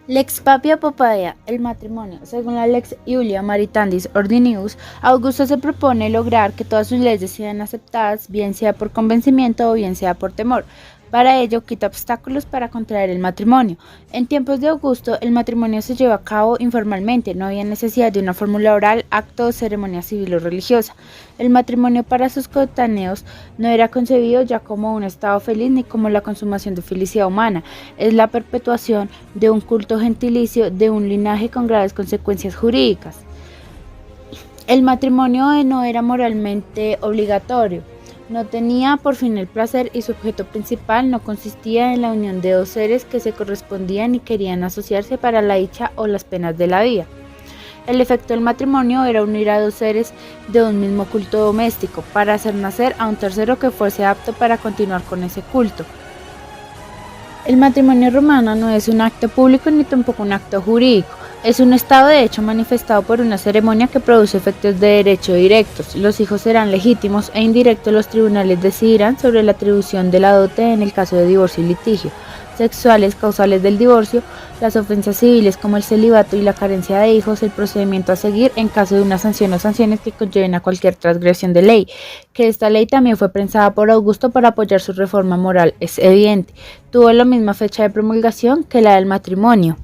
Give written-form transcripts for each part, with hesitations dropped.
Lex Papia Poppaea, el matrimonio. Según la Lex Iulia Maritandis Ordinius, Augusto se propone lograr que todas sus leyes sean aceptadas, bien sea por convencimiento o bien sea por temor. Para ello, quita obstáculos para contraer el matrimonio. En tiempos de Augusto, el matrimonio se lleva a cabo informalmente, no había necesidad de una fórmula oral, acto o ceremonia civil o religiosa. El matrimonio para sus coetáneos no era concebido ya como un estado feliz ni como la consumación de felicidad humana, es la perpetuación de un culto gentilicio de un linaje con graves consecuencias jurídicas. El matrimonio no era moralmente obligatorio. No tenía por fin el placer y su objeto principal no consistía en la unión de dos seres que se correspondían y querían asociarse para la dicha o las penas de la vida. El efecto del matrimonio era unir a dos seres de un mismo culto doméstico para hacer nacer a un tercero que fuese apto para continuar con ese culto. El matrimonio romano no es un acto público ni tampoco un acto jurídico. Es un estado de hecho manifestado por una ceremonia que produce efectos de derecho directos. Los hijos serán legítimos e indirectos. Los tribunales decidirán sobre la atribución de la dote en el caso de divorcio y litigio sexuales causales del divorcio, las ofensas civiles como el celibato y la carencia de hijos, el procedimiento a seguir en caso de una sanción o sanciones que conlleven a cualquier transgresión de ley. Que esta ley también fue pensada por Augusto para apoyar su reforma moral es evidente. Tuvo la misma fecha de promulgación que la del matrimonio.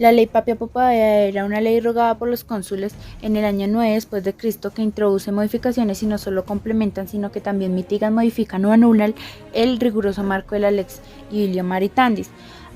La ley Papia Poppaea era una ley rogada por los cónsules en el año 9 después de Cristo que introduce modificaciones y no solo complementan, sino que también mitigan, modifican o anulan el riguroso marco de la Lex Iulia Maritandis.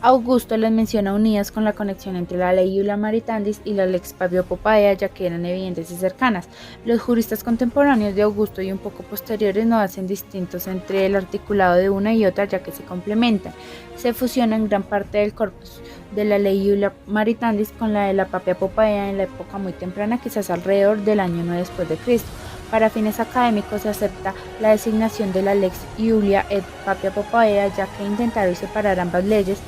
Augusto las menciona unidas con la conexión entre la ley Iulia Maritandis y la Lex Papia Poppaea, ya que eran evidentes y cercanas. Los juristas contemporáneos de Augusto y un poco posteriores no hacen distintos entre el articulado de una y otra, ya que se complementan. Se fusionan gran parte del corpus de la ley Iulia Maritandis con la de la Papia Poppaea en la época muy temprana, quizás alrededor del año 9 después de Cristo. Para fines académicos se acepta la designación de la Lex Iulia et Papia Poppaea, ya que intentar separar ambas leyes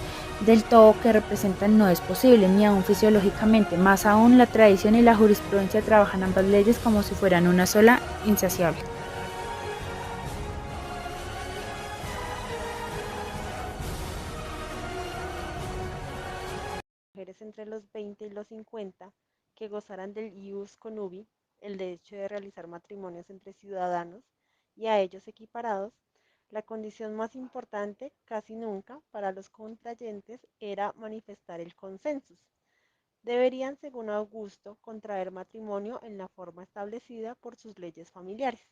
del todo que representan no es posible, ni aún fisiológicamente. Más aún, la tradición y la jurisprudencia trabajan ambas leyes como si fueran una sola, insaciable. Mujeres entre los 20 y los 50 que gozaran del ius connubii, el derecho de realizar matrimonios entre ciudadanos y a ellos equiparados, la condición más importante, casi nunca, para los contrayentes era manifestar el consensus. Deberían, según Augusto, contraer matrimonio en la forma establecida por sus leyes familiares.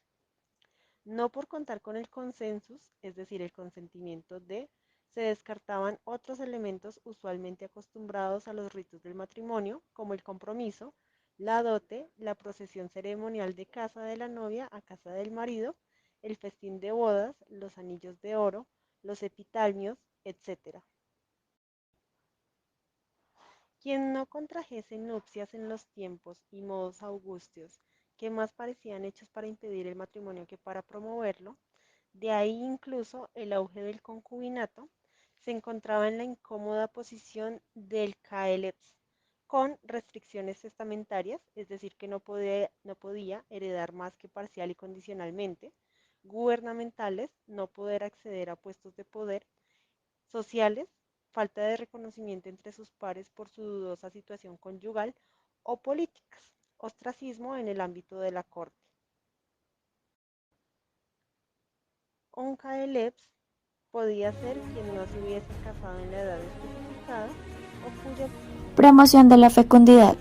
No por contar con el consensus, es decir, el consentimiento de, se descartaban otros elementos usualmente acostumbrados a los ritos del matrimonio, como el compromiso, la dote, la procesión ceremonial de casa de la novia a casa del marido, el festín de bodas, los anillos de oro, los epitalmios, etc. Quien no contrajese nupcias en los tiempos y modos augustios, que más parecían hechos para impedir el matrimonio que para promoverlo, de ahí incluso el auge del concubinato, se encontraba en la incómoda posición del caelebs, con restricciones testamentarias, es decir, que no podía heredar más que parcial y condicionalmente, gubernamentales, no poder acceder a puestos de poder, sociales, falta de reconocimiento entre sus pares por su dudosa situación conyugal, o políticas, ostracismo en el ámbito de la corte. Un caelebs podía ser quien no se hubiese casado en la edad especificada o cuya Promoción de la fecundidad.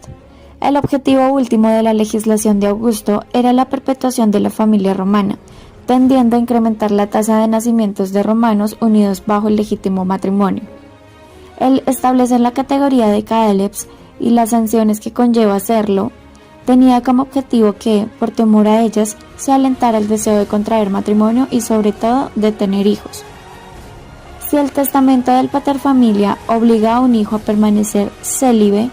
El objetivo último de la legislación de Augusto era la perpetuación de la familia romana, tendiendo a incrementar la tasa de nacimientos de romanos unidos bajo el legítimo matrimonio. El establecer la categoría de caelebs y las sanciones que conlleva hacerlo tenía como objetivo que, por temor a ellas, se alentara el deseo de contraer matrimonio y sobre todo de tener hijos. Si el testamento del paterfamilia obliga a un hijo a permanecer célibe,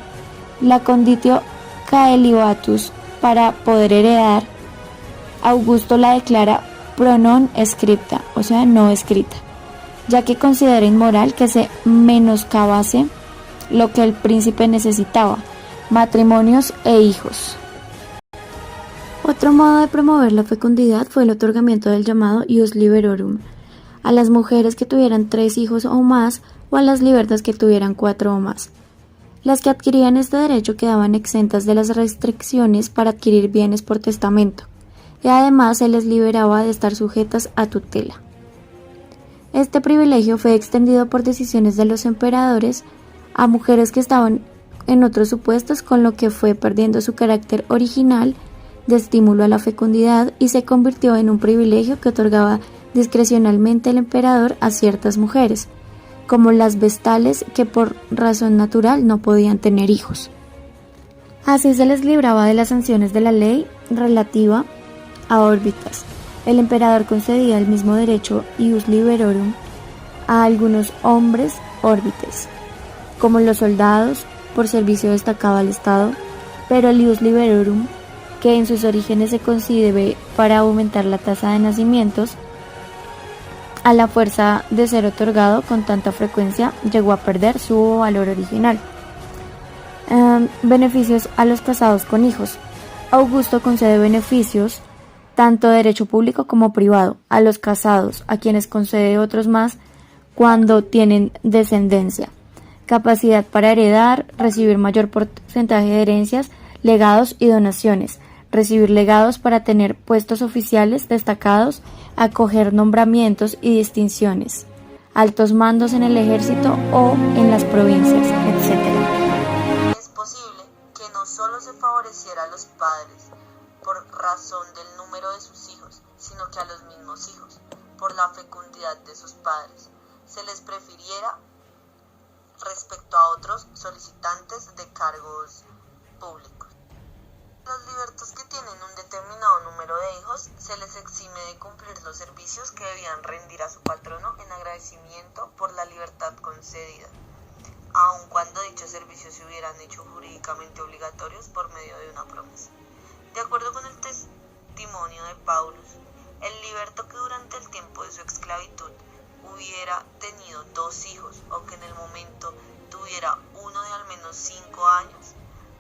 la conditio caelibatus para poder heredar, Augusto la declara pro non scripta, o sea, no escrita, ya que considera inmoral que se menoscabase lo que el príncipe necesitaba, matrimonios e hijos. Otro modo de promover la fecundidad fue el otorgamiento del llamado ius liberorum, a las mujeres que tuvieran 3 hijos o más o a las libertas que tuvieran 4 o más. Las que adquirían este derecho quedaban exentas de las restricciones para adquirir bienes por testamento, y además se les liberaba de estar sujetas a tutela. Este privilegio fue extendido por decisiones de los emperadores a mujeres que estaban en otros supuestos, con lo que fue perdiendo su carácter original de estímulo a la fecundidad y se convirtió en un privilegio que otorgaba discrecionalmente el emperador a ciertas mujeres, como las vestales, que por razón natural no podían tener hijos. Así se les libraba de las sanciones de la ley relativa a órbitas. El emperador concedía el mismo derecho ius liberorum a algunos hombres órbites, como los soldados, por servicio destacado al Estado, pero el ius liberorum, que en sus orígenes se concibe para aumentar la tasa de nacimientos, a la fuerza de ser otorgado con tanta frecuencia, llegó a perder su valor original. Beneficios a los casados con hijos. Augusto concede beneficios, tanto de derecho público como privado, a los casados, a quienes concede otros más cuando tienen descendencia, capacidad para heredar, recibir mayor porcentaje de herencias, legados y donaciones, recibir legados para tener puestos oficiales destacados, acoger nombramientos y distinciones, altos mandos en el ejército o en las provincias, etc. Es posible que no solo se favoreciera a los padres por razón del número de sus hijos, sino que a los mismos hijos, por la fecundidad de sus padres, se les prefiriera respecto a otros solicitantes de cargos públicos. Los libertos que tienen un determinado número de hijos se les exime de cumplir los servicios que debían rendir a su patrono en agradecimiento por la libertad concedida, aun cuando dichos servicios se hubieran hecho jurídicamente obligatorios por medio de una promesa. De acuerdo con el testimonio de Paulus, el liberto que durante el tiempo de su esclavitud hubiera tenido 2 hijos o que en el momento tuviera uno de al menos 5 años,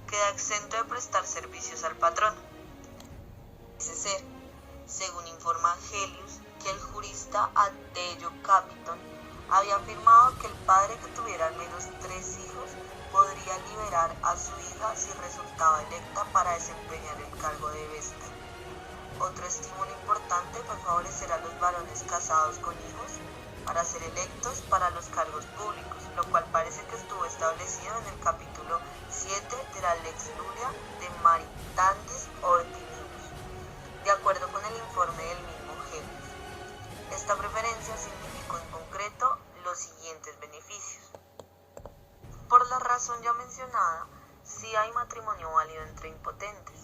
queda exento de prestar servicios al patrón. Parece ser, según informa Gellius, que el jurista Adello Capiton había afirmado que el padre que tuviera al menos 3 hijos podría liberar a su hija si resultaba electa para desempeñar el cargo de vesta. Otro estímulo importante fue favorecer a los varones casados con hijos para ser electos para los cargos públicos, lo cual parece que estuvo establecido en el capítulo 7 de la Lex Lulia de Maritandis Ordinibus, de acuerdo con el informe del mismo Gellius. Esta preferencia significó en concreto los siguientes beneficios. Por la razón ya mencionada, sí hay matrimonio válido entre impotentes.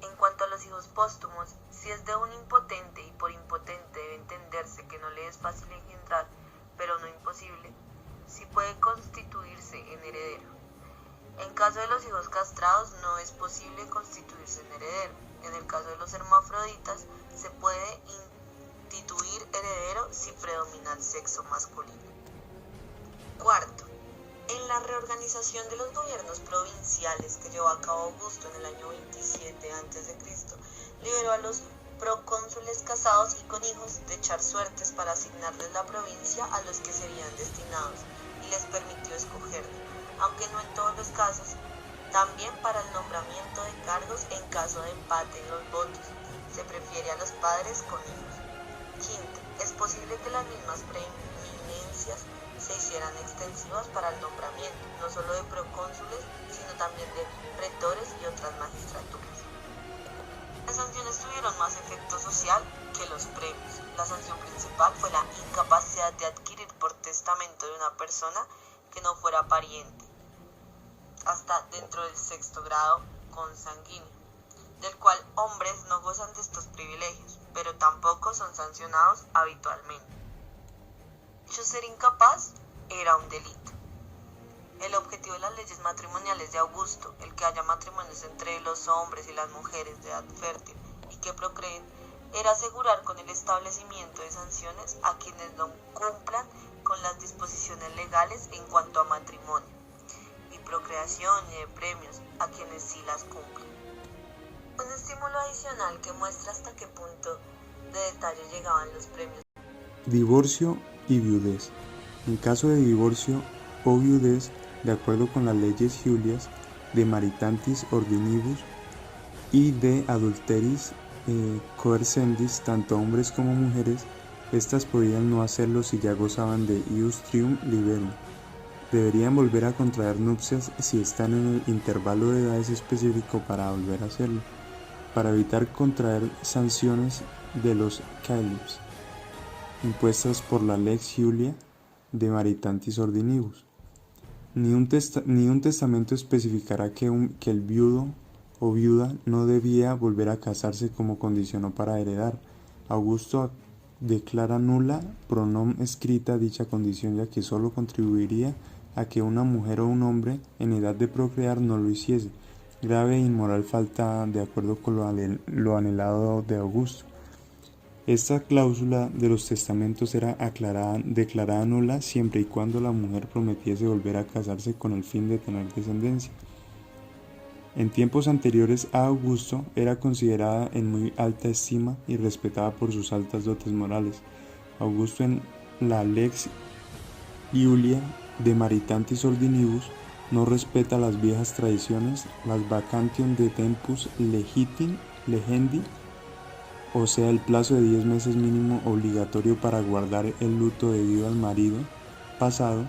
En cuanto a los hijos póstumos, si es de un impotente, y por impotente debe entenderse que no le es fácil engendrar, pero no imposible, sí puede constituirse en heredero. En caso de los hijos castrados, no es posible constituirse en heredero. En el caso de los hermafroditas, se puede instituir heredero si predomina el sexo masculino. Cuarto, en la reorganización de los gobiernos provinciales que llevó a cabo Augusto en el año 27 a.C., liberó a los procónsules casados y con hijos de echar suertes para asignarles la provincia a los que serían destinados y les permitió escoger, aunque no en todos los casos, también para el nombramiento de cargos en caso de empate en los votos. Se prefiere a los padres con hijos. Quinto, es posible que las mismas preeminencias se hicieran extensivas para el nombramiento, no solo de procónsules, sino también de retores y otras magistraturas. Las sanciones tuvieron más efecto social que los premios. La sanción principal fue la incapacidad de adquirir por testamento de una persona que no fuera pariente, hasta dentro del 6º grado consanguíneo, del cual hombres no gozan de estos privilegios, pero tampoco son sancionados habitualmente. Dicho ser incapaz era un delito. El objetivo de las leyes matrimoniales de Augusto, el que haya matrimonios entre los hombres y las mujeres de edad fértil y que procreen, era asegurar con el establecimiento de sanciones a quienes no cumplan con las disposiciones legales en cuanto a matrimonio y procreación, y de premios a quienes sí las cumplen. Un estímulo adicional que muestra hasta qué punto de detalle llegaban los premios Divorcio y viudez. En caso de divorcio o viudez, de acuerdo con las leyes Julias de Maritantis Ordinibus y de Adulteris Coercendis, tanto hombres como mujeres, estas podían no hacerlo si ya gozaban de ius trium liberum. Deberían volver a contraer nupcias si están en el intervalo de edades específico para volver a hacerlo, para evitar contraer sanciones de los caelips, impuestas por la Lex Julia de Maritantis Ordinibus. Ni un testamento especificará que el viudo o viuda no debía volver a casarse como condicionó para heredar. Augusto declara nula pro non escrita dicha condición, ya que solo contribuiría a que una mujer o un hombre en edad de procrear no lo hiciese. Grave e inmoral falta de acuerdo con lo anhelado de Augusto. Esta cláusula de los testamentos era declarada nula siempre y cuando la mujer prometiese volver a casarse con el fin de tener descendencia. En tiempos anteriores a Augusto era considerada en muy alta estima y respetada por sus altas dotes morales. Augusto, en la Lex Julia de Maritantis Ordinibus, no respeta las viejas tradiciones, las vacantium de tempus legendi, o sea, el plazo de 10 meses mínimo obligatorio para guardar el luto debido al marido pasado,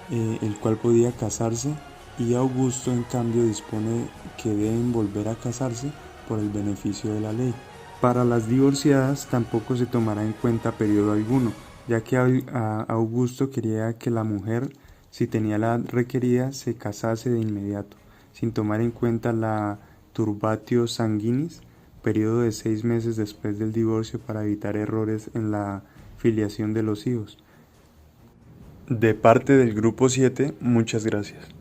el cual podía casarse, y Augusto en cambio dispone que deben volver a casarse por el beneficio de la ley. Para las divorciadas tampoco se tomará en cuenta periodo alguno, ya que Augusto quería que la mujer, si tenía la edad requerida, se casase de inmediato, sin tomar en cuenta la turbatio sanguinis, periodo de 6 meses después del divorcio, para evitar errores en la filiación de los hijos. De parte del Grupo 7, muchas gracias.